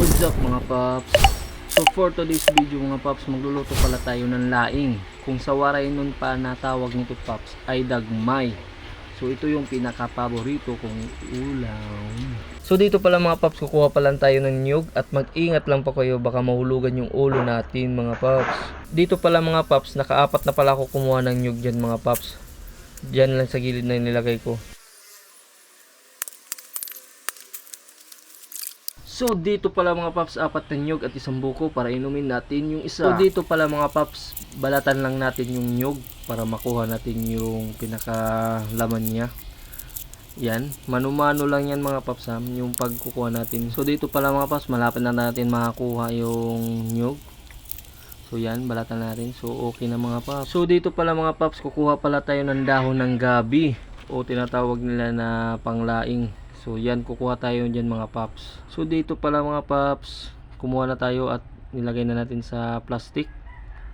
What's up mga paps? So for today's video mga paps, magluluto pala tayo ng laing. Kung sa waray nun pa natawag nito paps ay dagmay. So ito yung pinaka-paborito kong ulam. So dito pala mga paps, kukuha pala tayo ng niyog at mag-ingat lang pa kayo, baka mahulugan yung ulo natin mga paps. Dito pala mga paps, nakaapat na pala ako kumuha ng niyog dyan mga paps. Dyan lang sa gilid na nilagay ko. So dito pala mga paps, apat na nyug at isang buko para inumin natin yung isa. So dito pala mga paps, balatan lang natin yung nyug para makuha natin yung pinakalaman niya. Yan, mano-mano lang yan mga paps yung pagkukuha natin. So dito pala mga paps, malapit na natin makakuha yung nyug. So yan, balatan natin. So okay na mga paps. So dito pala mga paps, kukuha pala tayo ng dahon ng gabi o tinatawag nila na panglaing. So yan, kukuha tayo dyan mga paps. So dito pala mga paps, kumuha na tayo at nilagay na natin sa plastic.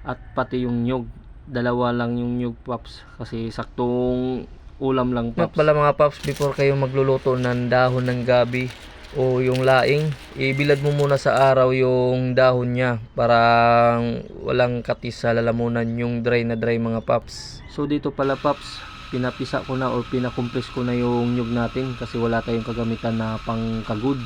At pati yung nyug, dalawa lang yung nyug paps kasi saktong ulam lang paps. Pala mga paps, before kayo magluluto ng dahon ng gabi o yung laing, ibilad mo muna sa araw yung dahon niya para walang katis sa lalamunan, yung dry na dry mga paps. So dito pala paps, pinapisa ko na o pinakompress ko na yung nyug natin kasi wala tayong kagamitan na pangkagud.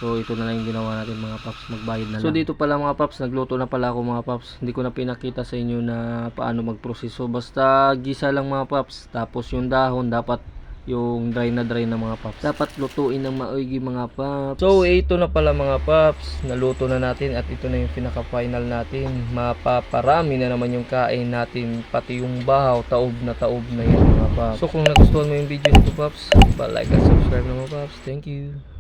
So ito na lang yung ginawa natin mga paps, magbayad na lang. So dito pala mga paps, nagluto na pala ako mga paps. Hindi ko na pinakita sa inyo na paano magproseso. Basta gisa lang mga paps. Tapos yung dahon dapat yung dry na mga paps. Dapat lutuin ng maigi mga paps. So ito na pala mga paps, naluto na natin at ito na yung pinaka final natin. Mapaparami na naman yung kain natin, pati yung bahaw, taob na yan mga paps. So kung nagustuhan mo yung video nito paps, like at subscribe na mga paps. Thank you.